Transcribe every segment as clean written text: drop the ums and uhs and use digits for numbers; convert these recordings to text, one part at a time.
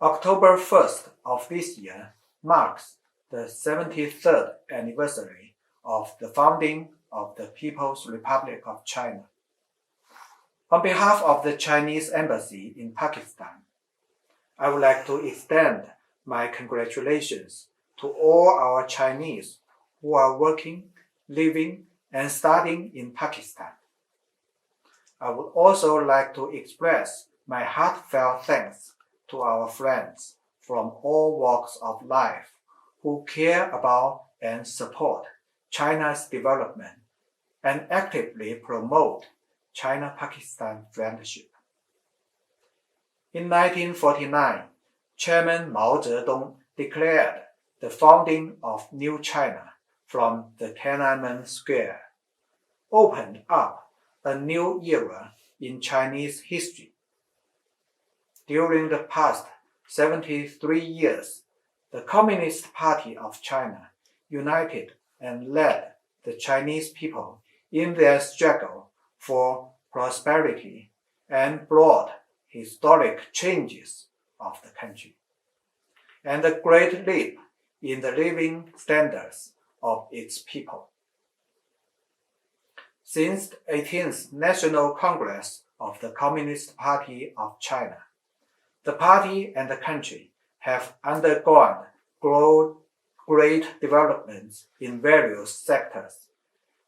October 1st of this year marks the 73rd anniversary of the founding of the People's Republic of China. On behalf of the Chinese Embassy in Pakistan, I would like to extend my congratulations to all our Chinese who are working, living, and studying in Pakistan. I would also like to express my heartfelt thanks to our friends from all walks of life who care about and support China's development and actively promote China-Pakistan friendship. In 1949, Chairman Mao Zedong declared the founding of New China from the Tiananmen Square, opened up a new era in Chinese history. During the past 73 years, the Communist Party of China united and led the Chinese people in their struggle for prosperity and brought historic changes of the country, and a great leap in the living standards of its people. Since the 18th National Congress of the Communist Party of China, the party and the country have undergone great developments in various sectors,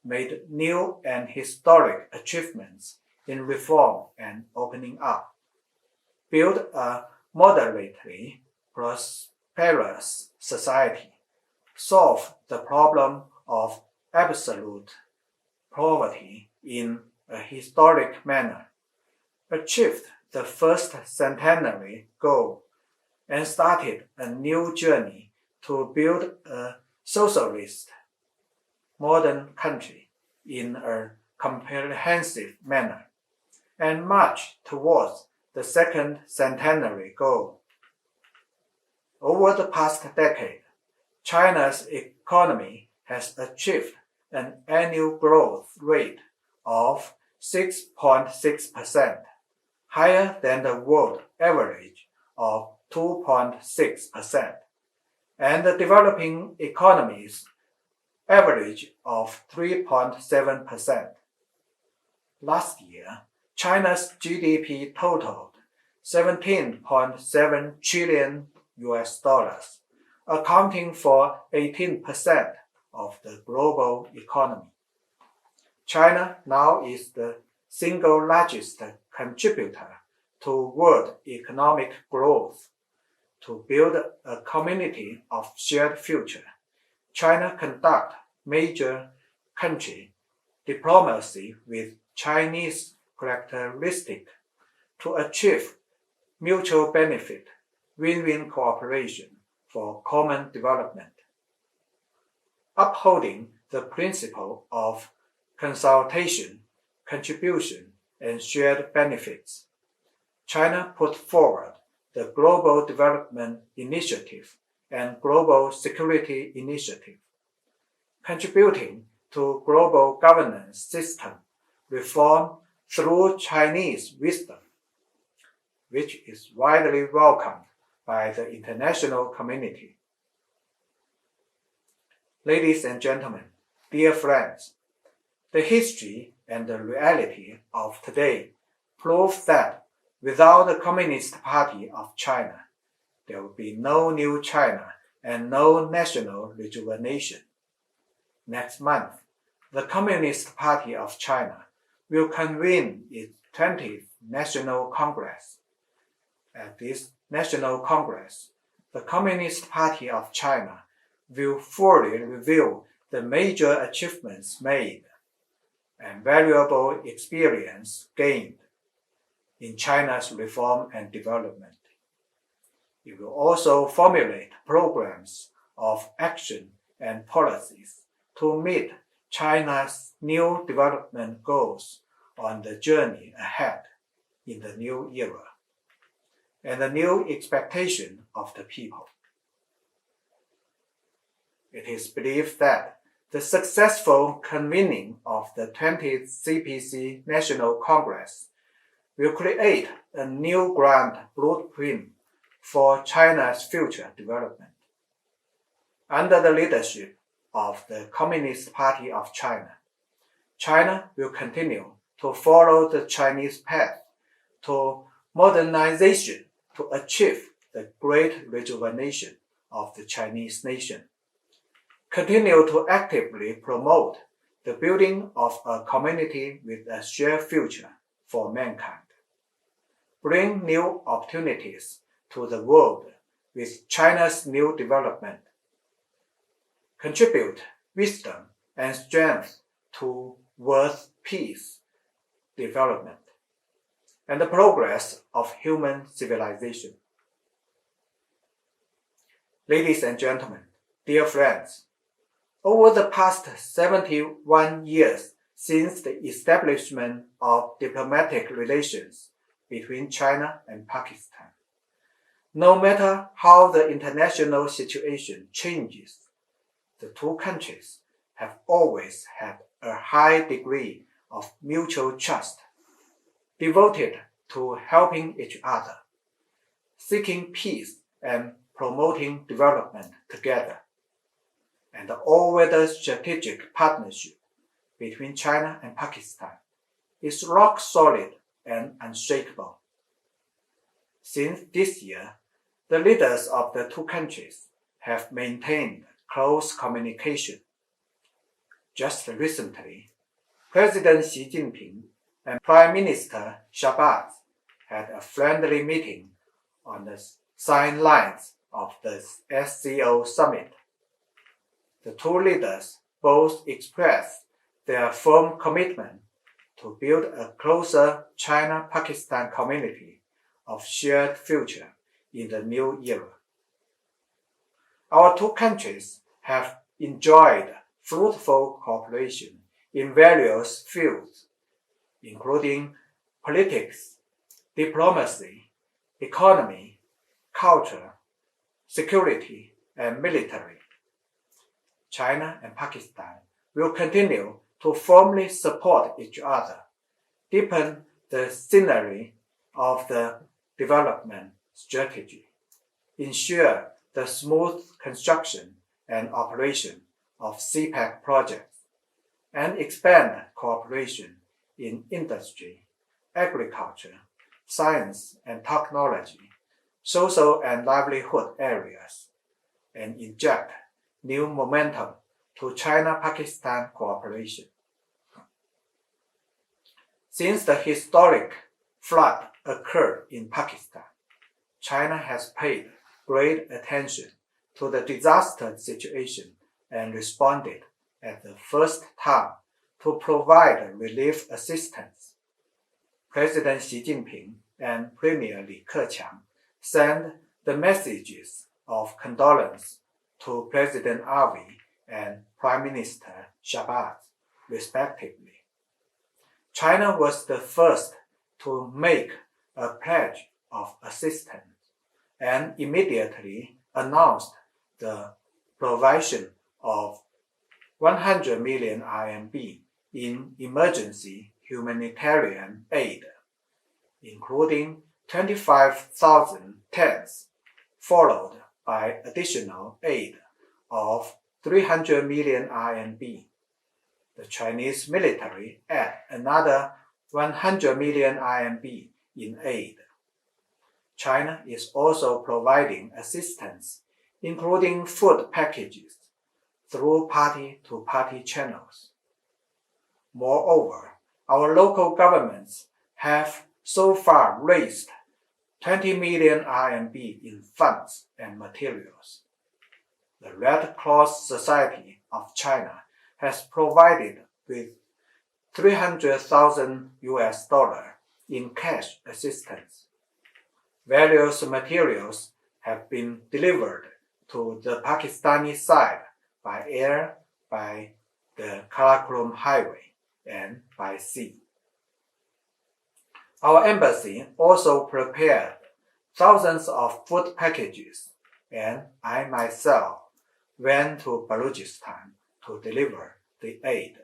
made new and historic achievements in reform and opening up, built a moderately prosperous society, solved the problem of absolute poverty in a historic manner, achieved the first centenary goal, and started a new journey to build a socialist modern country in a comprehensive manner, and march towards the second centenary goal. Over the past decade, China's economy has achieved an annual growth rate of 6.6%, higher than the world average of 2.6%, and the developing economies average of 3.7%. Last year, China's GDP totaled $17.7 trillion, accounting for 18% of the global economy. China now is the single largest contributor to world economic growth. To build a community of shared future, China conducts major country diplomacy with Chinese characteristics to achieve mutual benefit, win-win cooperation for common development. Upholding the principle of consultation, contribution, and shared benefits, China put forward the Global Development Initiative and Global Security Initiative, contributing to global governance system reform through Chinese wisdom, which is widely welcomed by the international community. Ladies and gentlemen, dear friends, the history and the reality of today prove that without the Communist Party of China, there will be no new China and no national rejuvenation. Next month, the Communist Party of China will convene its 20th National Congress. At this National Congress, the Communist Party of China will fully review the major achievements made and valuable experience gained in China's reform and development. It will also formulate programs of action and policies to meet China's new development goals on the journey ahead in the new era and the new expectation of the people. It is believed that the successful convening of the 20th CPC National Congress will create a new grand blueprint for China's future development. Under the leadership of the Communist Party of China, China will continue to follow the Chinese path to modernization to achieve the great rejuvenation of the Chinese nation. Continue to actively promote the building of a community with a shared future for mankind. Bring new opportunities to the world with China's new development. Contribute wisdom and strength to world peace, development, and the progress of human civilization. Ladies and gentlemen, dear friends, over the past 71 years since the establishment of diplomatic relations between China and Pakistan, no matter how the international situation changes, the two countries have always had a high degree of mutual trust, devoted to helping each other, seeking peace and promoting development together. And the all-weather strategic partnership between China and Pakistan is rock solid and unshakable. Since this year, the leaders of the two countries have maintained close communication. Just recently, President Xi Jinping and Prime Minister Shahbaz had a friendly meeting on the sidelines of the SCO summit. The two leaders both expressed their firm commitment to build a closer China-Pakistan community of shared future in the new era. Our two countries have enjoyed fruitful cooperation in various fields, including politics, diplomacy, economy, culture, security, and military. China and Pakistan will continue to firmly support each other, deepen the synergy of the development strategy, ensure the smooth construction and operation of CPEC projects, and expand cooperation in industry, agriculture, science and technology, social and livelihood areas, and inject new momentum to China-Pakistan cooperation. Since the historic flood occurred in Pakistan, China has paid great attention to the disaster situation and responded at the first time to provide relief assistance. President Xi Jinping and Premier Li Keqiang sent the messages of condolence to President Abiy and Prime Minister Shahbaz, respectively. China was the first to make a pledge of assistance and immediately announced the provision of 100 million RMB in emergency humanitarian aid, including 25,000 tents, followed by additional aid of 300 million RMB. The Chinese military added another 100 million RMB in aid. China is also providing assistance, including food packages, through party-to-party channels. Moreover, our local governments have so far raised 20 million RMB in funds and materials. The Red Cross Society of China has provided with $300,000 in cash assistance. Various materials have been delivered to the Pakistani side by air, by the Karakoram Highway, and by sea. Our embassy also prepared thousands of food packages, and I myself went to Balochistan to deliver the aid.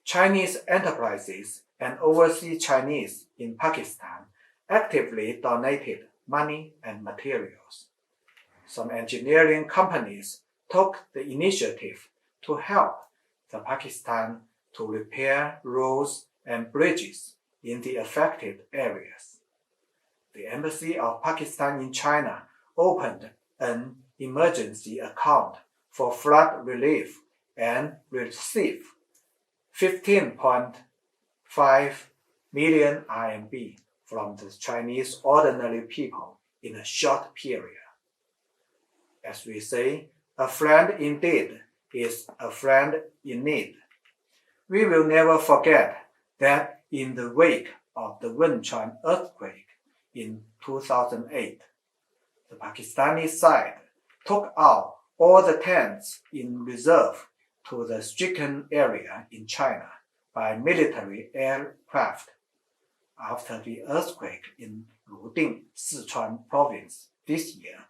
Chinese enterprises and overseas Chinese in Pakistan actively donated money and materials. Some engineering companies took the initiative to help the Pakistan to repair roads and bridges in the affected areas. The Embassy of Pakistan in China opened an emergency account for flood relief and received 15.5 million RMB from the Chinese ordinary people in a short period. As we say, a friend indeed is a friend in need. We will never forget that in the wake of the Wenchuan earthquake in 2008, the Pakistani side took out all the tents in reserve to the stricken area in China by military aircraft. After the earthquake in Luding, Sichuan province this year,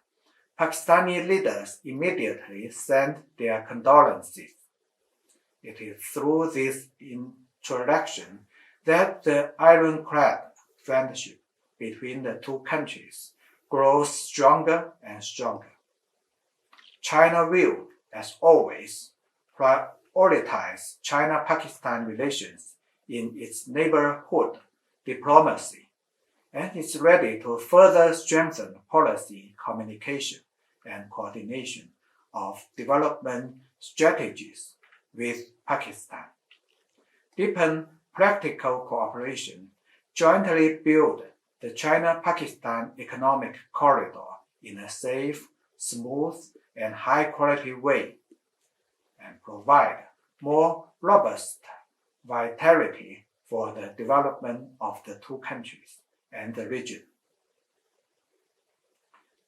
Pakistani leaders immediately sent their condolences. It is through this introduction that the ironclad friendship between the two countries grows stronger and stronger. China will, as always, prioritize China-Pakistan relations in its neighborhood diplomacy and is ready to further strengthen policy communication and coordination of development strategies with Pakistan, deepen practical cooperation, jointly build the China-Pakistan economic corridor in a safe, smooth, and high-quality way, and provide more robust vitality for the development of the two countries and the region.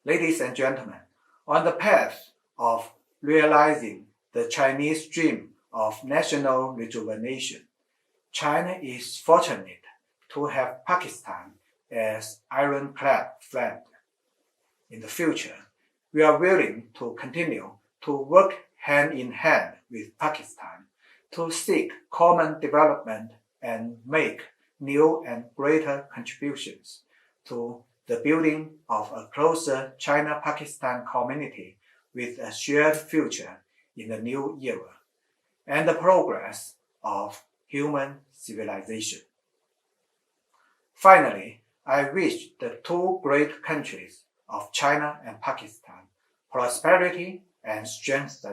Ladies and gentlemen, on the path of realizing the Chinese dream of national rejuvenation, China is fortunate to have Pakistan as ironclad friend. In the future, we are willing to continue to work hand in hand with Pakistan to seek common development and make new and greater contributions to the building of a closer China-Pakistan community with a shared future in the new era and the progress of human civilization. Finally, I wish the two great countries of China and Pakistan prosperity and strength.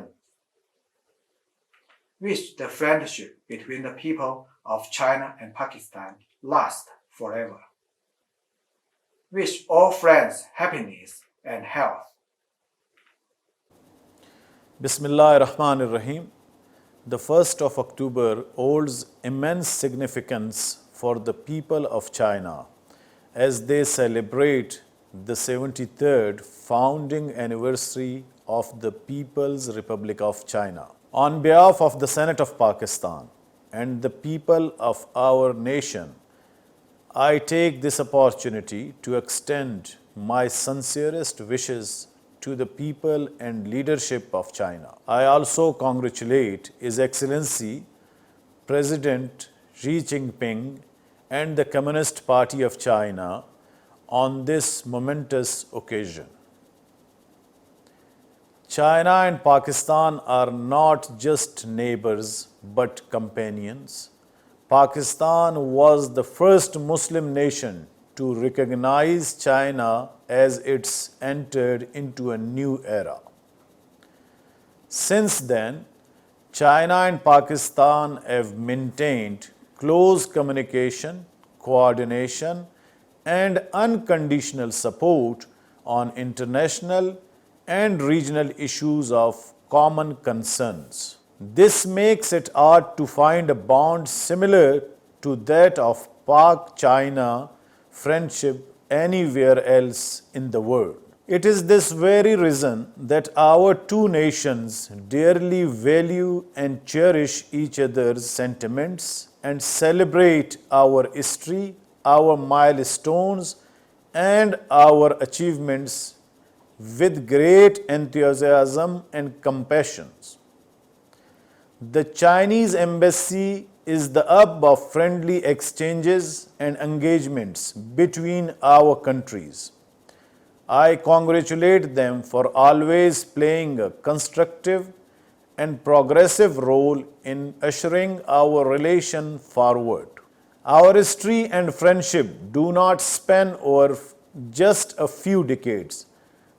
Wish the friendship between the people of China and Pakistan last forever. Wish all friends happiness and health. Bismillah ar-Rahman ar-Rahim. The 1st of October holds immense significance for the people of China as they celebrate the 73rd founding anniversary of the People's Republic of China. On behalf of the Senate of Pakistan and the people of our nation, I take this opportunity to extend my sincerest wishes to the people and leadership of China. I also congratulate His Excellency President Xi Jinping and the Communist Party of China on this momentous occasion. China and Pakistan are not just neighbors but companions. Pakistan was the first Muslim nation to recognize China as it's entered into a new era. Since then, China and Pakistan have maintained close communication, coordination, and unconditional support on international and regional issues of common concerns. This makes it hard to find a bond similar to that of Pak-China friendship anywhere else in the world. It is this very reason that our two nations dearly value and cherish each other's sentiments and celebrate our history, our milestones, and our achievements with great enthusiasm and compassion. The Chinese embassy is the hub of friendly exchanges and engagements between our countries. I congratulate them for always playing a constructive and progressive role in ushering our relation forward. Our history and friendship do not span over just a few decades,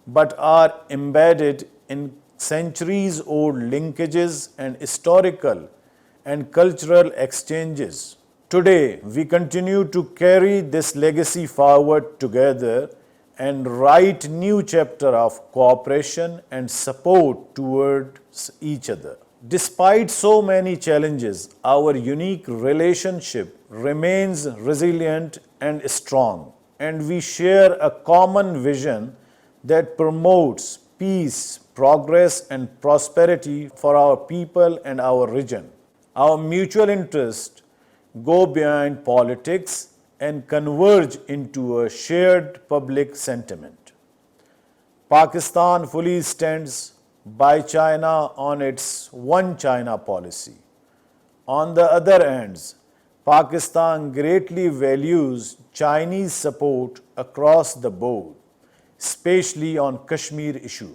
but are embedded in centuries old linkages and historical and cultural exchanges. Today, we continue to carry this legacy forward together and write new chapter of cooperation and support towards each other. Despite so many challenges, our unique relationship remains resilient and strong, and we share a common vision that promotes peace, progress, and prosperity for our people and our region. Our mutual interests go beyond politics and converge into a shared public sentiment. Pakistan fully stands by China on its One China policy. On the other hand, Pakistan greatly values Chinese support across the board, especially on Kashmir issue.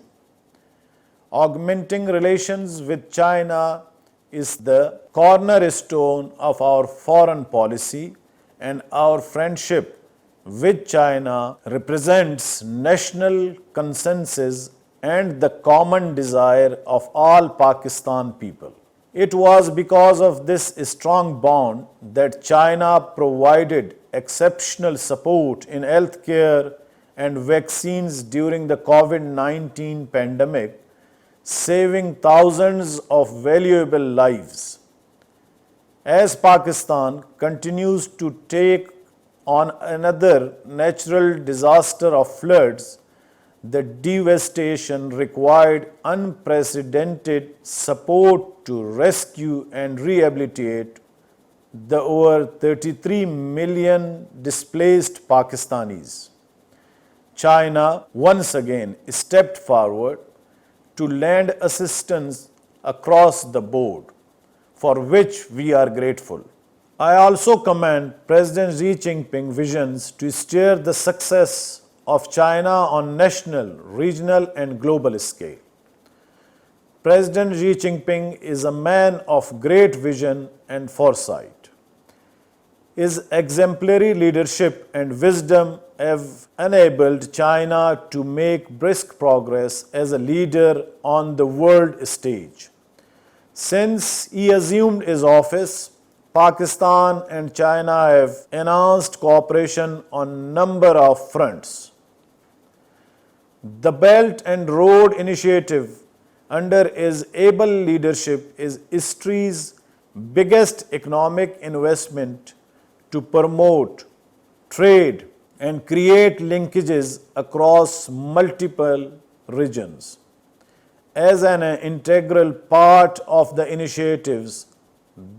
Augmenting relations with China is the cornerstone of our foreign policy, and our friendship with China represents national consensus and the common desire of all Pakistan people. It was because of this strong bond that China provided exceptional support in healthcare and vaccines during the COVID-19 pandemic, saving thousands of valuable lives. As Pakistan continues to take on another natural disaster of floods, the devastation required unprecedented support to rescue and rehabilitate the over 33 million displaced Pakistanis. China once again stepped forward to lend assistance across the board, for which we are grateful. I also commend President Xi Jinping's visions to steer the success of China on national, regional, and global scale. President Xi Jinping is a man of great vision and foresight. His exemplary leadership and wisdom have enabled China to make brisk progress as a leader on the world stage. Since he assumed his office, Pakistan and China have enhanced cooperation on a number of fronts. The Belt and Road Initiative under his able leadership is history's biggest economic investment to promote trade and create linkages across multiple regions. As an integral part of the initiatives,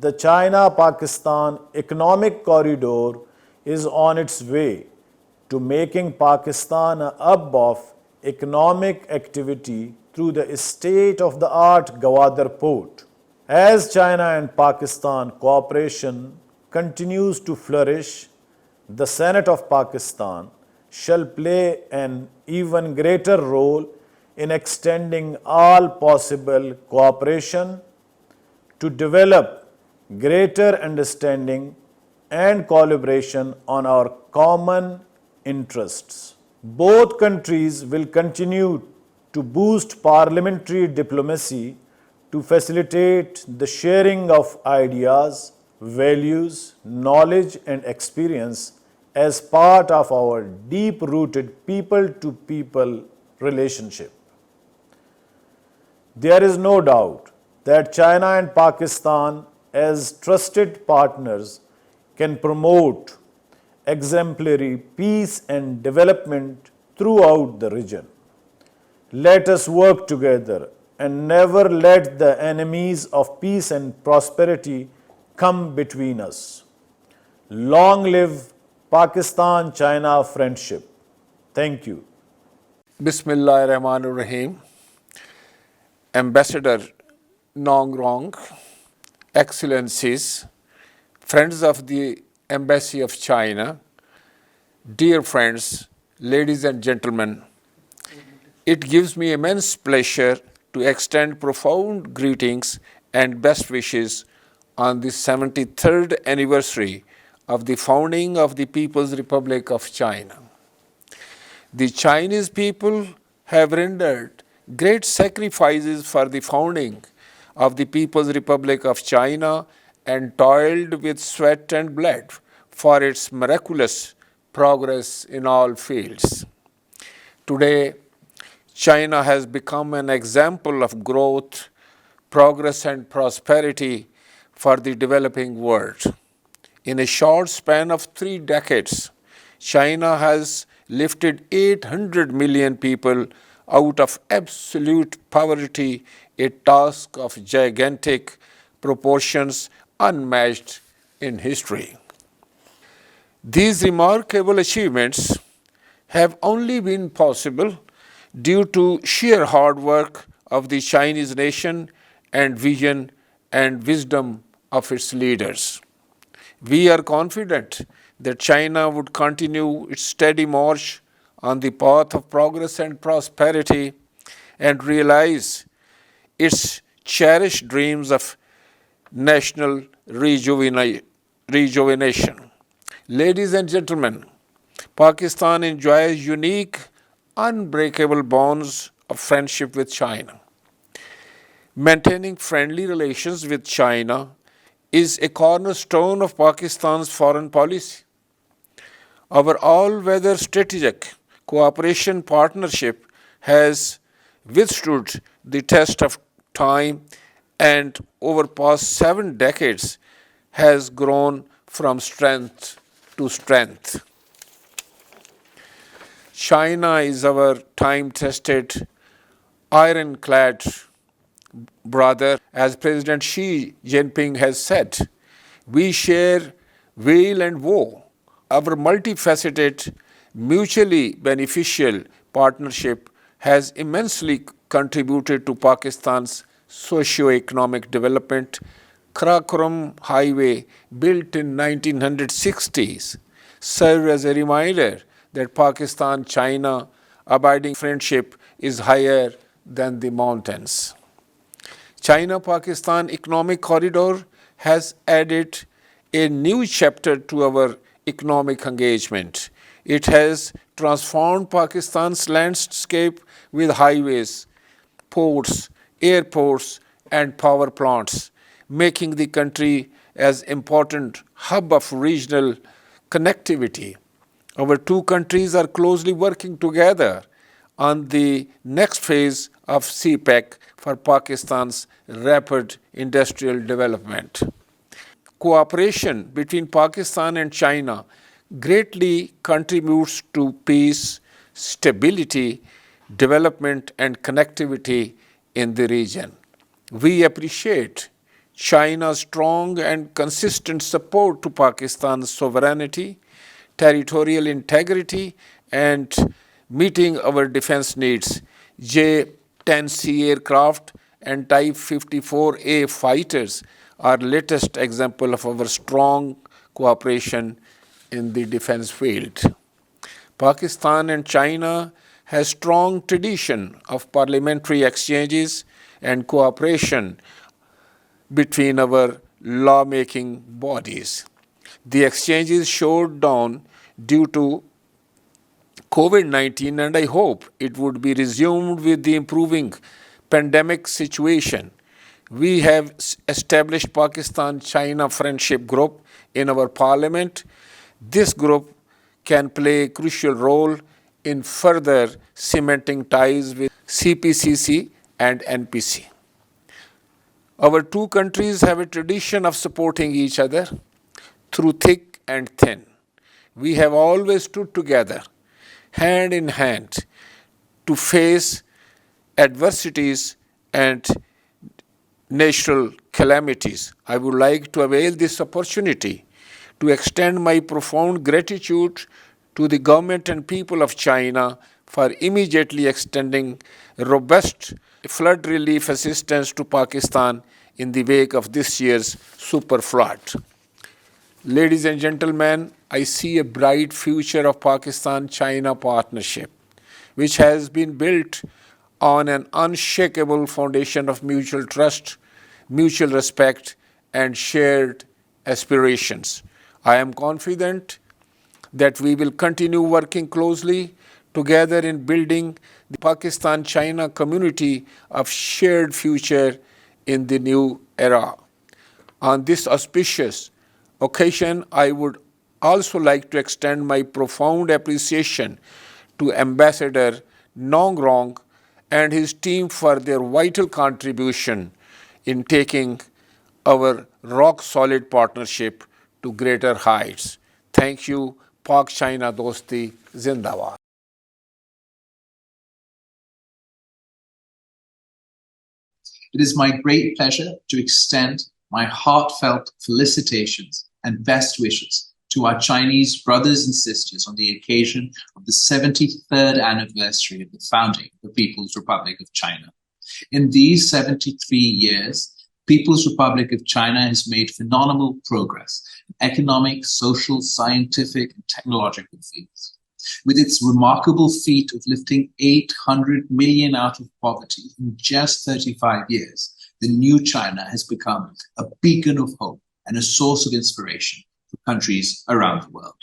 the China-Pakistan Economic Corridor is on its way to making Pakistan a hub of economic activity through the state-of-the-art Gwadar port. As China and Pakistan cooperation continues to flourish, the Senate of Pakistan shall play an even greater role in extending all possible cooperation to develop greater understanding and collaboration on our common interests. Both countries will continue to boost parliamentary diplomacy to facilitate the sharing of ideas, values, knowledge, and experience as part of our deep-rooted people-to-people relationship. There is no doubt that China and Pakistan, as trusted partners, can promote exemplary peace and development throughout the region. Let us work together and never let the enemies of peace and prosperity come between us. Long live Pakistan-China friendship. Thank you. Bismillahirrahmanirrahim. Ambassador Nong Rong, Excellencies, friends of the Embassy of China, dear friends, ladies and gentlemen, It gives me immense pleasure to extend profound greetings and best wishes on the 73rd anniversary of the founding of the People's Republic of China. The Chinese people have rendered great sacrifices for the founding of the People's Republic of China and toiled with sweat and blood for its miraculous progress in all fields. Today, China has become an example of growth, progress, and prosperity for the developing world. In a short span of 3 decades, China has lifted 800 million people out of absolute poverty, a task of gigantic proportions unmatched in history. These remarkable achievements have only been possible due to sheer hard work of the Chinese nation and vision and wisdom of its leaders. We are confident that China would continue its steady march on the path of progress and prosperity and realize its cherished dreams of national rejuvenation. Ladies and gentlemen, Pakistan enjoys unique, unbreakable bonds of friendship with China. Maintaining friendly relations with China is a cornerstone of Pakistan's foreign policy. Our all-weather strategic cooperation partnership has withstood the test of time and over past 7 decades has grown from strength to strength. China is our time-tested, ironclad brother. As President Xi Jinping has said, we share weal and woe. Our multifaceted, mutually beneficial partnership has immensely contributed to Pakistan's socio-economic development. Karakoram Highway, built in 1960s, served as a reminder that Pakistan-China abiding friendship is higher than the mountains. China-Pakistan Economic Corridor has added a new chapter to our economic engagement. It has transformed Pakistan's landscape with highways, ports, airports, and power plants, making the country as important hub of regional connectivity. Our two countries are closely working together on the next phase of CPEC for Pakistan's rapid industrial development. Cooperation between Pakistan and China greatly contributes to peace, stability, development, and connectivity in the region. We appreciate China's strong and consistent support to Pakistan's sovereignty, territorial integrity, and meeting our defense needs. J-10C aircraft and Type 54A fighters are latest example of our strong cooperation in the defense field. Pakistan and China has strong tradition of parliamentary exchanges and cooperation between our lawmaking bodies. The exchanges showed down due to COVID-19, and I hope it would be resumed with the improving pandemic situation. We have established Pakistan-China Friendship Group in our parliament. This group can play a crucial role in further cementing ties with CPCC and NPC. Our two countries have a tradition of supporting each other through thick and thin. We have always stood together, hand in hand, to face adversities and natural calamities. I would like to avail this opportunity to extend my profound gratitude to the government and people of China for immediately extending robust flood relief assistance to Pakistan in the wake of this year's super flood. Ladies and gentlemen, I see a bright future of Pakistan-China partnership. which has been built on an unshakable foundation of mutual trust, mutual respect, and shared aspirations. I am confident that we will continue working closely together in building the Pakistan-China community of shared future in the new era. On this auspicious occasion, I would also like to extend my profound appreciation to Ambassador Nong Rong and his team for their vital contribution in taking our rock-solid partnership to greater heights. Thank you. Pak-China Dosti Zindabad. It is my great pleasure to extend my heartfelt felicitations and best wishes to our Chinese brothers and sisters on the occasion of the 73rd anniversary of the founding of the People's Republic of China. In these 73 years, People's Republic of China has made phenomenal progress in economic, social, scientific, and technological fields. With its remarkable feat of lifting 800 million out of poverty in just 35 years, the new China has become a beacon of hope and a source of inspiration for countries around the world.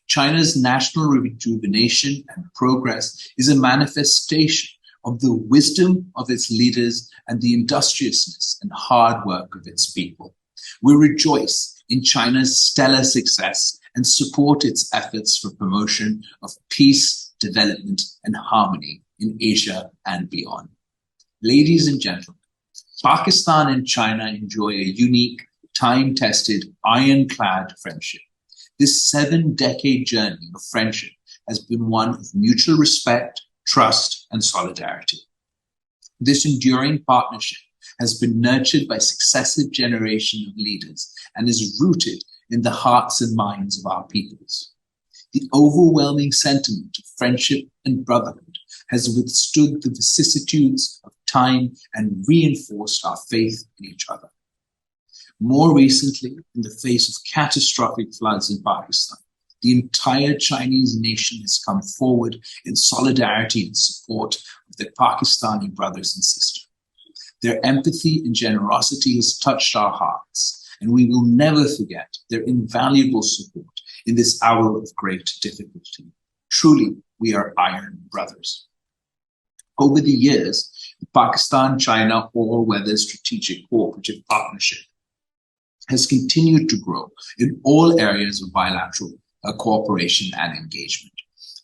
China's national rejuvenation and progress is a manifestation of the wisdom of its leaders and the industriousness and hard work of its people. We rejoice in China's stellar success and support its efforts for promotion of peace, development, and harmony in Asia and beyond. Ladies and gentlemen, Pakistan and China enjoy a unique, time-tested, ironclad friendship. This 7-decade journey of friendship has been one of mutual respect, trust, and solidarity. This enduring partnership has been nurtured by successive generations of leaders and is rooted in the hearts and minds of our peoples. The overwhelming sentiment of friendship and brotherhood has withstood the vicissitudes of time and reinforced our faith in each other. More recently, in the face of catastrophic floods in Pakistan, the entire Chinese nation has come forward in solidarity and support of their Pakistani brothers and sisters. Their empathy and generosity has touched our hearts, and we will never forget their invaluable support in this hour of great difficulty. Truly, we are iron brothers. Over the years, the Pakistan-China all-weather strategic cooperative partnership has continued to grow in all areas of bilateral cooperation and engagement.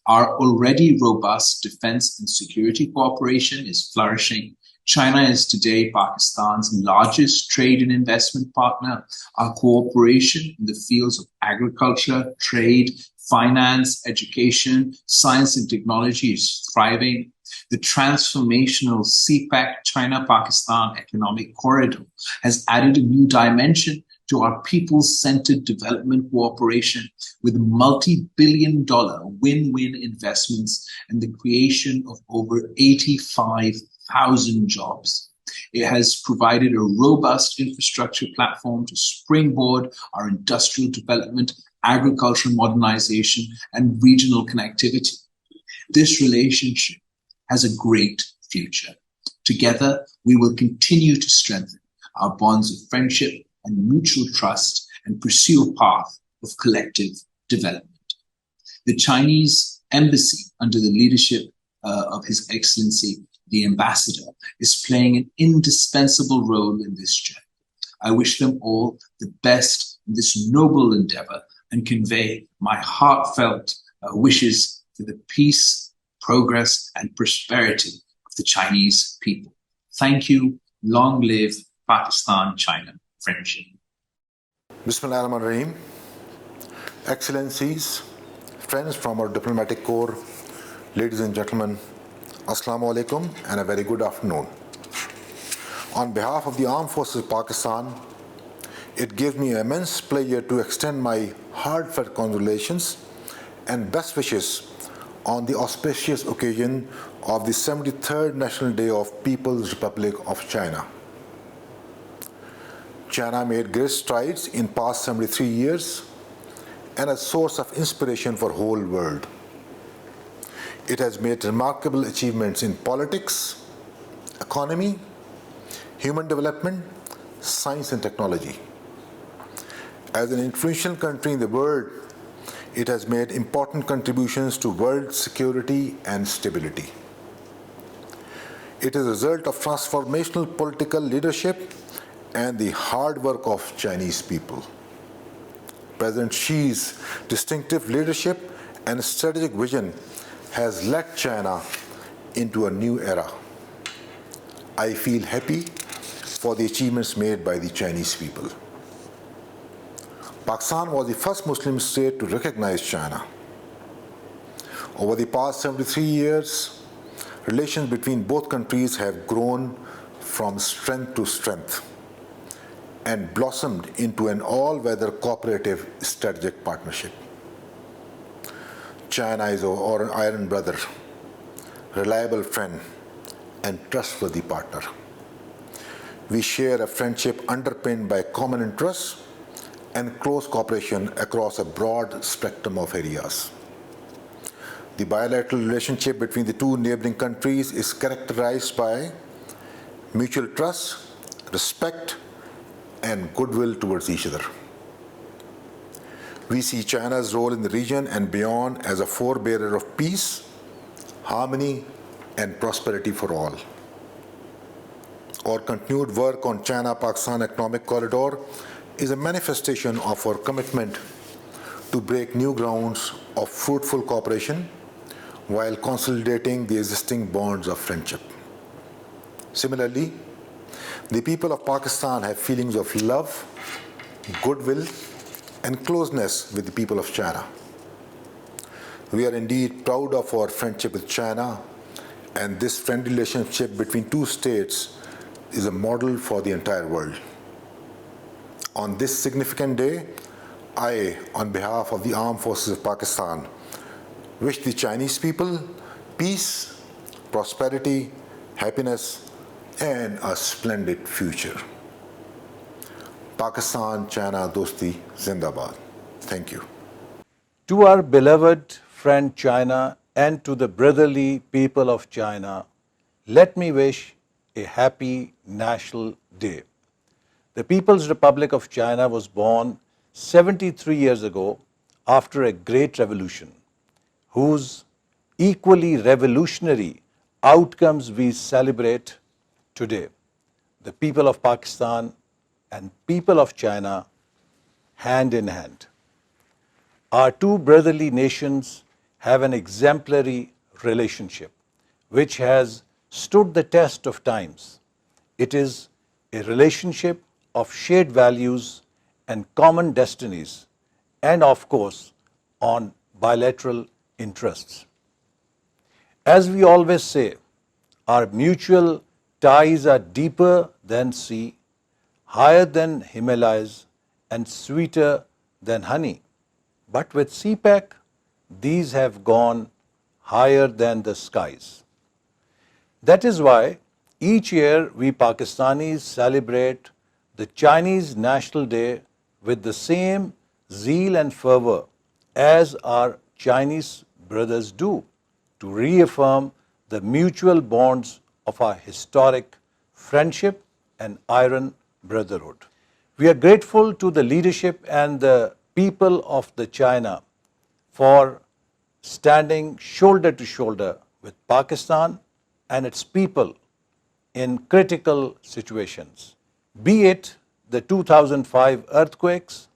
Our already robust defense and security cooperation is flourishing. China is today Pakistan's largest trade and investment partner. Our cooperation in the fields of agriculture, trade, finance, education, science and technology is thriving. The transformational CPEC China-Pakistan Economic Corridor has added a new dimension to our people-centered development cooperation with multi-billion-dollar win-win investments and the creation of over 85,000 jobs. It has provided a robust infrastructure platform to springboard our industrial development, agricultural modernization, and regional connectivity. This relationship has a great future. Together, we will continue to strengthen our bonds of friendship and mutual trust and pursue a path of collective development. The Chinese embassy, under the leadership of His Excellency, the Ambassador, is playing an indispensable role in this journey. I wish them all the best in this noble endeavor and convey my heartfelt wishes for the peace, progress, and prosperity of the Chinese people. Thank you. Long live Pakistan-China friendship. Bismillahirrahmanirrahim. Excellencies, friends from our diplomatic corps, ladies and gentlemen, Assalamu alaikum and a very good afternoon. On behalf of the Armed Forces of Pakistan, it gives me immense pleasure to extend my heartfelt congratulations and best wishes on the auspicious occasion of the 73rd National Day of People's Republic of China. China made great strides in past 73 years and a source of inspiration for the whole world. It has made remarkable achievements in politics, economy, human development, science and technology. As an influential country in the world, it has made important contributions to world security and stability. It is a result of transformational political leadership and the hard work of Chinese people. President Xi's distinctive leadership and strategic vision has led China into a new era. I feel happy for the achievements made by the Chinese people. Pakistan was the first Muslim state to recognize China. Over the past 73 years, relations between both countries have grown from strength to strength and blossomed into an all-weather cooperative strategic partnership. China is our iron brother, reliable friend, and trustworthy partner. We share a friendship underpinned by common interests and close cooperation across a broad spectrum of areas. The bilateral relationship between the two neighboring countries is characterized by mutual trust, respect, and goodwill towards each other. We see China's role in the region and beyond as a forebearer of peace, harmony, and prosperity for all. Our continued work on China-Pakistan Economic Corridor is a manifestation of our commitment to break new grounds of fruitful cooperation while consolidating the existing bonds of friendship. Similarly, the people of Pakistan have feelings of love, goodwill, and closeness with the people of China. We are indeed proud of our friendship with China, and this friendly relationship between two states is a model for the entire world. On this significant day, I, on behalf of the Armed Forces of Pakistan, wish the Chinese people peace, prosperity, happiness, and a splendid future. Pakistan, China, Dosti, Zindabad. Thank you. To our beloved friend China and to the brotherly people of China, let me wish a happy National Day. The People's Republic of China was born 73 years ago after a great revolution, whose equally revolutionary outcomes we celebrate today. The people of Pakistan and people of China, hand in hand. Our two brotherly nations have an exemplary relationship which has stood the test of times. It is a relationship of shared values and common destinies, and of course, on bilateral interests. As we always say, our mutual ties are deeper than sea, higher than Himalayas, and sweeter than honey. But with CPEC, these have gone higher than the skies. That is why each year we Pakistanis celebrate the Chinese National Day with the same zeal and fervor as our Chinese brothers do, to reaffirm the mutual bonds of our historic friendship and iron brotherhood. We are grateful to the leadership and the people of the China for standing shoulder to shoulder with Pakistan and its people in critical situations, be it the 2005 earthquakes,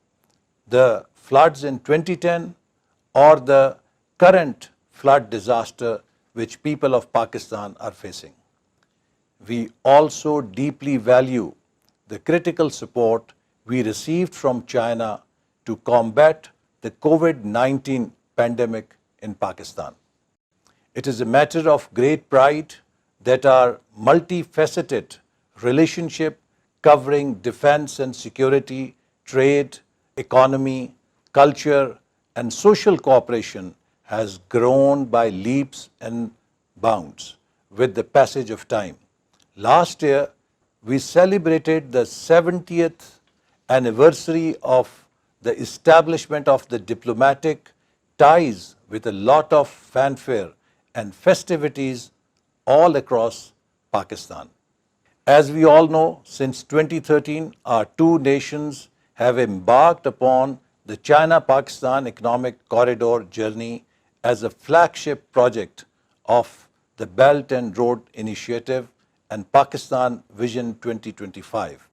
the floods in 2010, or the current flood disaster which people of Pakistan are facing. We also deeply value the critical support we received from China to combat the COVID-19 pandemic in Pakistan. It is a matter of great pride that our multifaceted relationship covering defense and security, trade, economy, culture, and social cooperation has grown by leaps and bounds with the passage of time. Last year, we celebrated the 70th anniversary of the establishment of the diplomatic ties with a lot of fanfare and festivities all across Pakistan. As we all know, since 2013, our two nations have embarked upon the China-Pakistan Economic Corridor journey as a flagship project of the Belt and Road Initiative and Pakistan Vision 2025.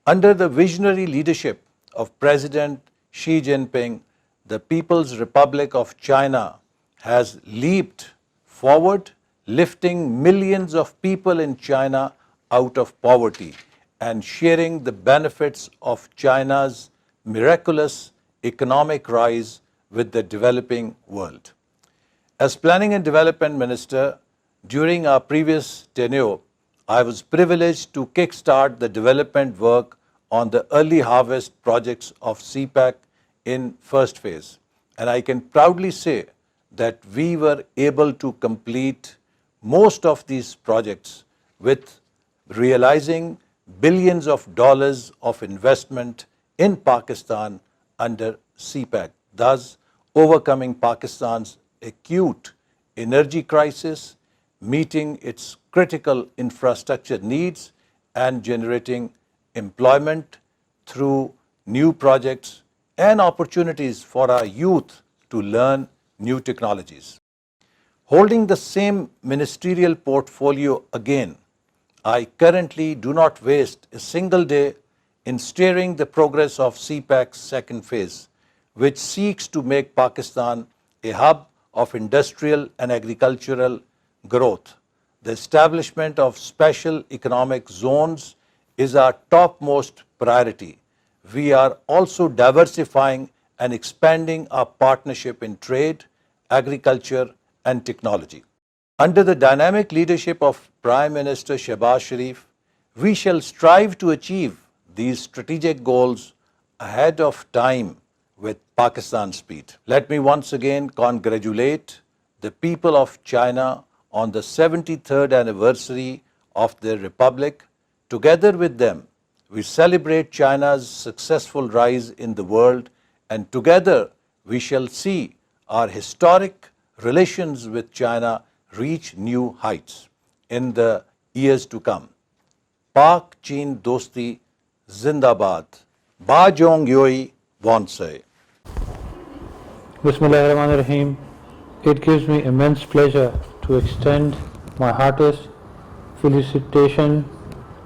Under the visionary leadership of President Xi Jinping, the People's Republic of China has leaped forward, lifting millions of people in China out of poverty and sharing the benefits of China's miraculous economic rise with the developing world. As Planning and Development Minister, during our previous tenure, I was privileged to kickstart the development work on the early harvest projects of CPEC in first phase. And I can proudly say that we were able to complete most of these projects with realizing billions of dollars of investment in Pakistan under CPEC, thus overcoming Pakistan's acute energy crisis, meeting its critical infrastructure needs, and generating employment through new projects and opportunities for our youth to learn new technologies. Holding the same ministerial portfolio again, I currently do not waste a single day in steering the progress of CPEC's second phase, which seeks to make Pakistan a hub of industrial and agricultural growth. The establishment of special economic zones is our topmost priority. We are also diversifying and expanding our partnership in trade, agriculture, and technology. Under the dynamic leadership of Prime Minister Shehbaz Sharif, we shall strive to achieve these strategic goals ahead of time with Pakistan speed. Let me once again congratulate the people of China on the 73rd anniversary of their republic. Together with them, we celebrate China's successful rise in the world, and together we shall see our historic relations with China reach new heights in the years to come. Pak Chin Dosti Zindabad. Ba Jong Yoi Bonsai. Bismillahirrahmanirrahim. It gives me immense pleasure to extend my heartiest felicitation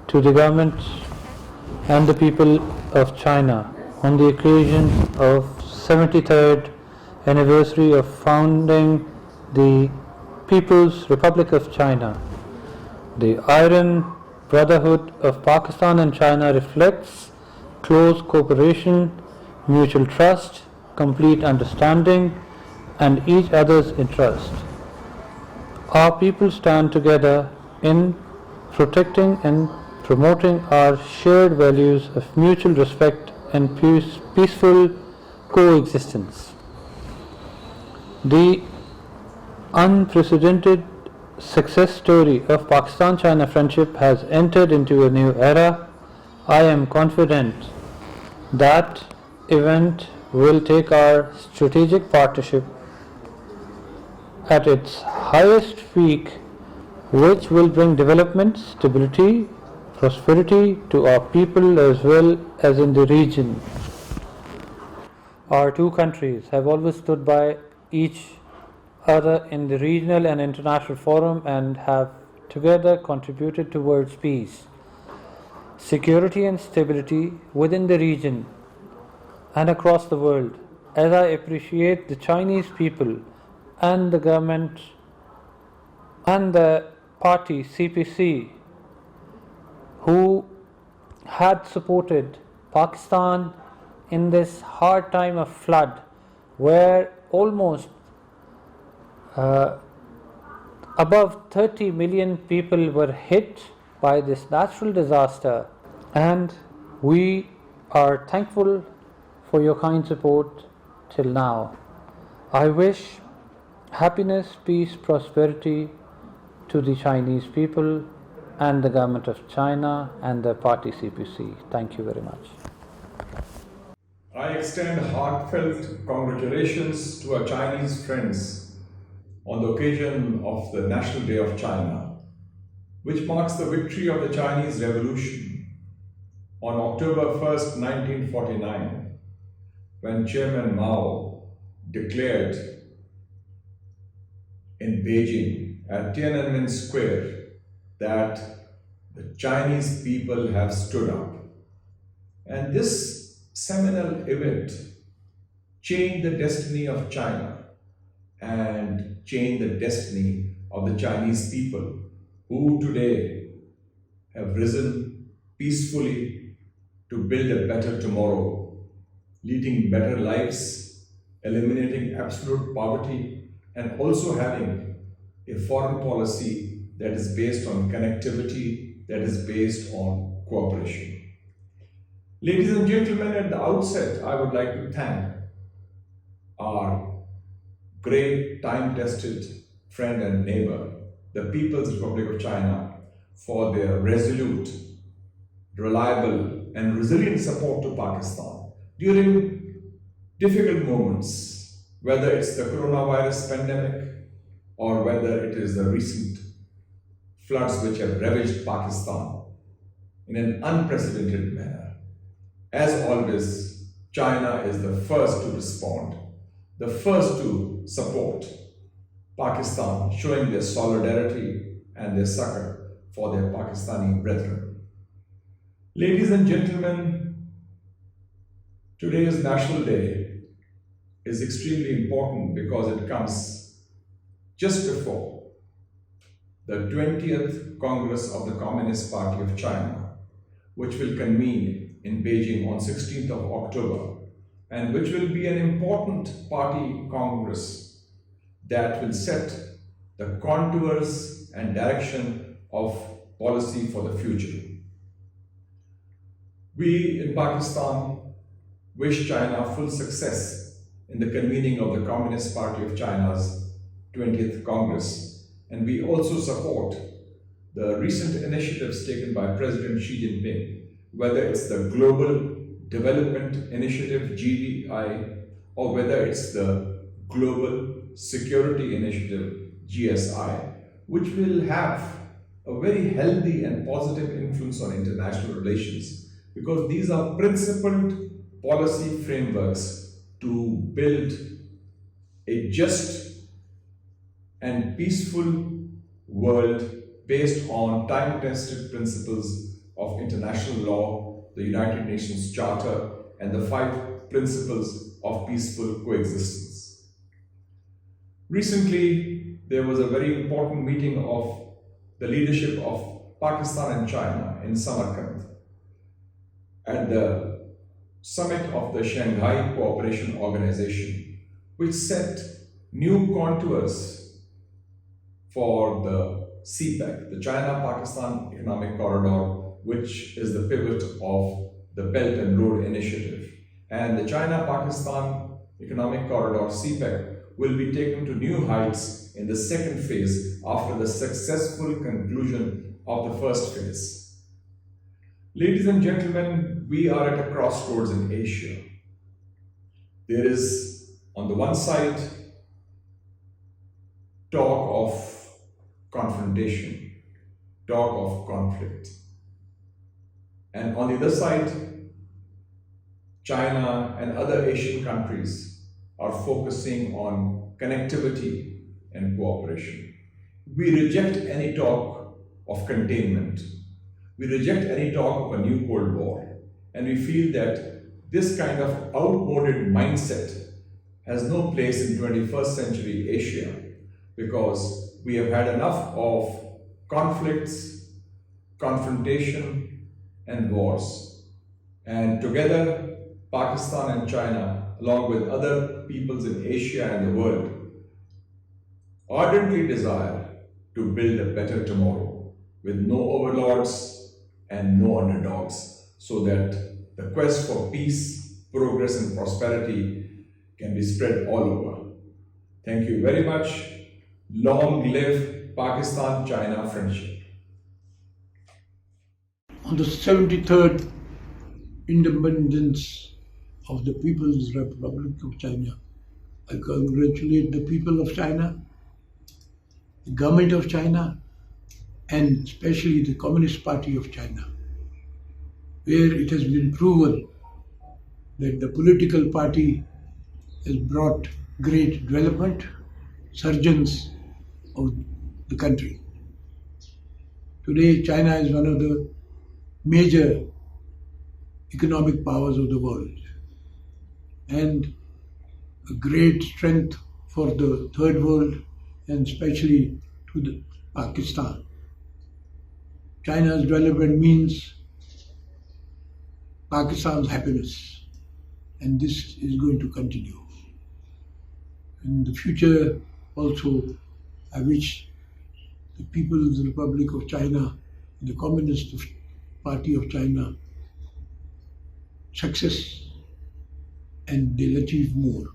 to the government and the people of China on the occasion of 73rd anniversary of founding the People's Republic of China. The Iron Brotherhood of Pakistan and China reflects close cooperation, mutual trust, complete understanding, and each other's interest. Our people stand together in protecting and promoting our shared values of mutual respect and peaceful coexistence. The unprecedented success story of Pakistan-China friendship has entered into a new era. I am confident that event will take our strategic partnership at its highest peak, which will bring development, stability, prosperity to our people as well as in the region. Our two countries have always stood by each other in the regional and international forum and have together contributed towards peace, security and stability within the region and across the world. As I appreciate the Chinese people and the government and the party CPC who had supported Pakistan in this hard time of flood, where almost above 30 million people were hit by this natural disaster, and we are thankful for your kind support till now. I wish happiness, peace, prosperity to the Chinese people and the government of China and the party CPC. Thank you very much. I extend heartfelt congratulations to our Chinese friends on the occasion of the National Day of China, which marks the victory of the Chinese Revolution on October 1st, 1949, when Chairman Mao declared in Beijing at Tiananmen Square that the Chinese people have stood up. And this seminal event changed the destiny of China and changed the destiny of the Chinese people, who today have risen peacefully to build a better tomorrow, leading better lives, eliminating absolute poverty, and also having a foreign policy that is based on connectivity, that is based on cooperation. Ladies and gentlemen, at the outset, I would like to thank our great time-tested friend and neighbor, the People's Republic of China, for their resolute, reliable, and resilient support to Pakistan during difficult moments, whether it's the coronavirus pandemic or whether it is the recent floods which have ravaged Pakistan in an unprecedented manner. As always, China is the first to respond, the first to support Pakistan, showing their solidarity and their succor for their Pakistani brethren. Ladies and gentlemen, today's National Day is extremely important because it comes just before the 20th Congress of the Communist Party of China, which will convene in Beijing on 16th of October, and which will be an important party congress that will set the contours and direction of policy for the future. We in Pakistan wish China full success in the convening of the Communist Party of China's 20th Congress, and we also support the recent initiatives taken by President Xi Jinping, whether it's the Global Development Initiative, GDI, or whether it's the Global Security Initiative, GSI, which will have a very healthy and positive influence on international relations, because these are principled policy frameworks to build a just and peaceful world based on time-tested principles of international law, the United Nations Charter, and the 5 principles of peaceful coexistence. Recently, there was a very important meeting of the leadership of Pakistan and China in Samarkand at the summit of the Shanghai Cooperation Organization, which set new contours for the CPEC, the China-Pakistan Economic Corridor, which is the pivot of the Belt and Road Initiative. And the China-Pakistan Economic Corridor, CPEC, will be taken to new heights in the second phase after the successful conclusion of the first phase. Ladies and gentlemen, we are at a crossroads in Asia. There is, on the one side, talk of confrontation, talk of conflict. And on the other side, China and other Asian countries are focusing on connectivity and cooperation. We reject any talk of containment. We reject any talk of a new Cold War. And we feel that this kind of outmoded mindset has no place in 21st century Asia, because we have had enough of conflicts, confrontation, and wars. And together, Pakistan and China, along with other peoples in Asia and the world, ardently desire to build a better tomorrow with no overlords and no underdogs, so that the quest for peace, progress, and prosperity can be spread all over. Thank you very much. Long live Pakistan-China friendship. On the 73rd independence of the People's Republic of China, I congratulate the people of China the government of China and especially the Communist Party of China, where it has been proven that the political party has brought great development, surgence of the country. Today, China is one of the major economic powers of the world and a great strength for the third world and especially to the Pakistan. China's development means Pakistan's happiness, and this is going to continue. In the future also, I wish the People's Republic of China and the Communist Party of China success, and they'll achieve more.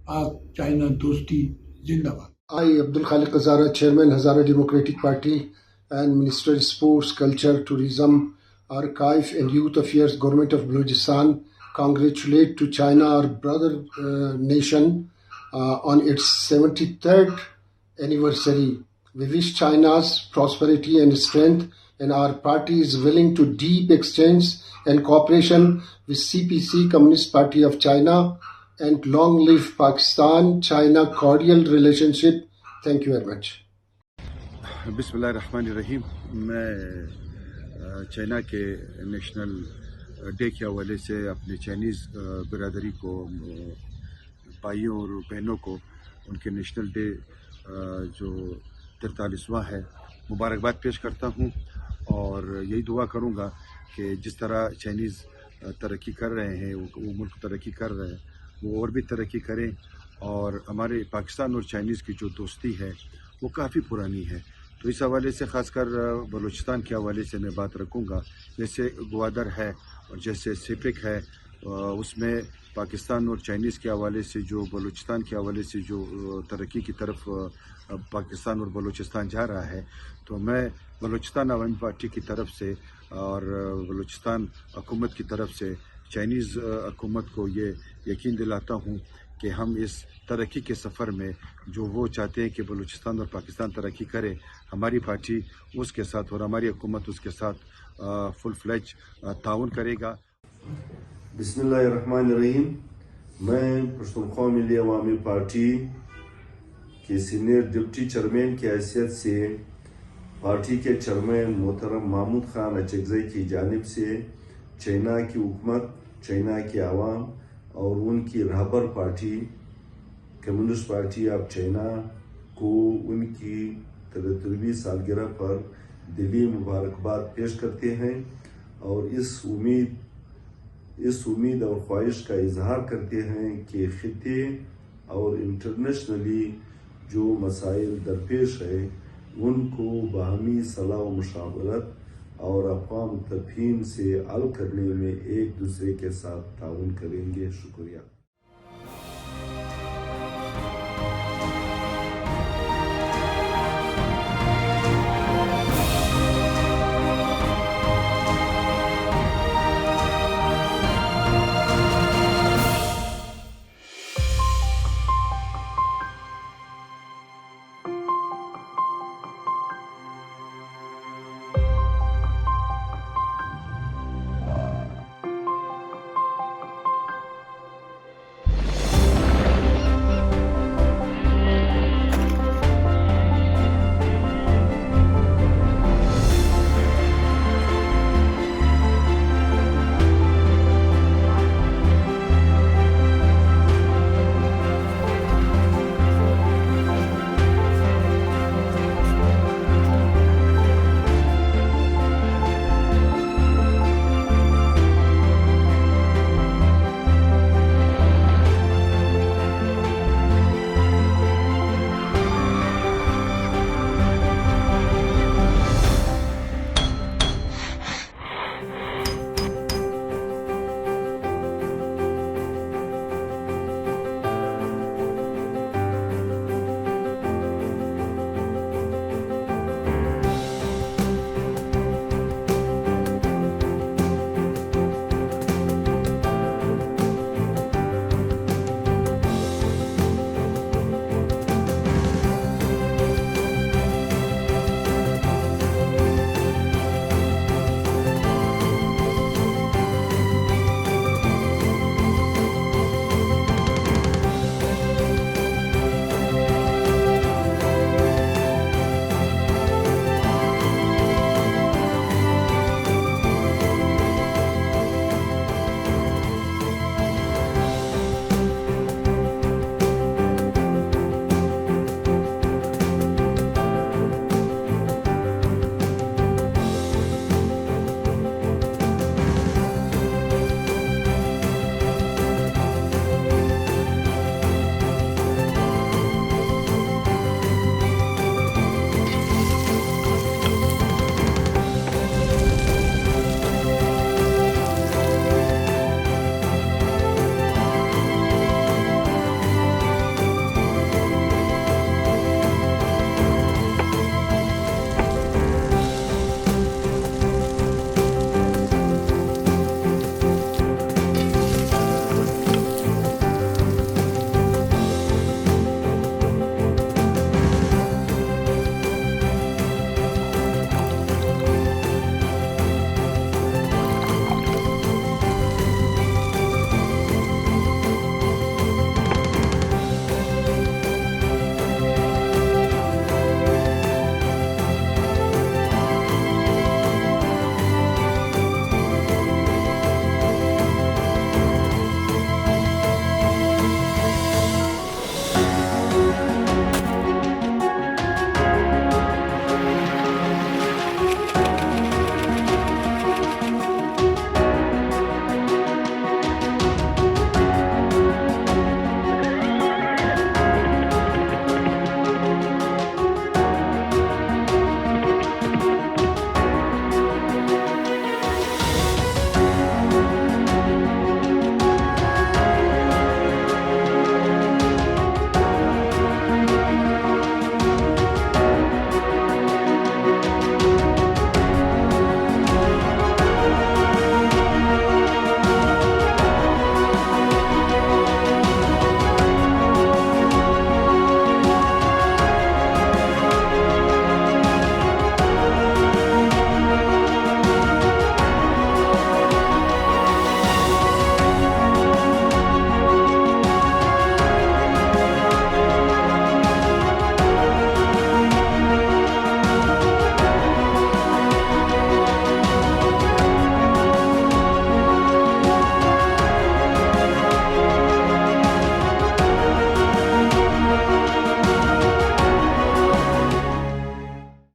Pak China Dosti Zindabad. I, Abdul Khaliq Hazara, Chairman, Hazara Democratic Party and Minister of Sports, Culture, Tourism, Archive and Youth Affairs, Government of Balochistan, congratulate to China, our brother nation, on its 73rd anniversary. We wish China's prosperity and strength, and our party is willing to deep exchange and cooperation with CPC, Communist Party of China, and long live Pakistan, China cordial relationship. Thank you very much. बिस्मिल्लाहिर्रहमानिर्रहीम। मैं China के national day के हवाले से अपने Chinese बिरादरी को, भाइयों और बहनों को उनके नेशनल डे जो 43वां है मुबारकबाद पेश करता हूं और यही दुआ करूंगा कि जिस तरह चाइनीज़ तरक्की कर रहे हैं, वो मुल्क तरक्की कर रहे हैं, वो और भी तरक्की करें। और हमारे पाकिस्तान और चाइनीज़ की जो दोस्ती है वो काफ़ी पुरानी है, तो इस हवाले से ख़ासकर बलूचिस्तान के हवाले से मैं बात रखूँगा। जैसे ग्वादर है और जैसे सिपिक है, उसमें पाकिस्तान और चाइनीज़ के हवाले से जो बलूचिस्तान के हवाले से जो तरक्की की तरफ पाकिस्तान और बलूचिस्तान जा रहा है, तो मैं बलूचिस्तान अवामी पार्टी की तरफ से और बलूचिस्तान हुकूमत की तरफ से चाइनीज़ हुकूमत को ये यकीन दिलाता हूँ कि हम इस तरक्की के सफ़र में जो वो चाहते हैं कि बलूचिस्तान और पाकिस्तान तरक्की करे, हमारी पार्टी उसके साथ और हमारी हुकूमत उसके साथ फुल फ्लेज ताउन करेगा। बिस्मिल्लाहिर्रहमानिर्रहीम। मैं पश्तूनख्वा मिली अवामी पार्टी के सीनियर डिप्टी चेयरमैन की हैसियत से पार्टी के चेयरमैन मोहतरम महमूद खान अचकज़ई की जानिब से चाइना की हुकूमत, चाइना के आवाम और उनकी रहबर party communist party of China को उनकी 73वीं सालगिरह पर दिली मुबारकबाद पेश करते हैं और इस उम्मीद और ख्वाहिश का इजहार करते हैं कि खित्ते और इंटरनेशनली जो मसाइल दरपेश है उनको बाहमी सलाह व मुशावरत और अक़वाम तफ़हीम से हल करने में एक दूसरे के साथ ताउन करेंगे। शुक्रिया।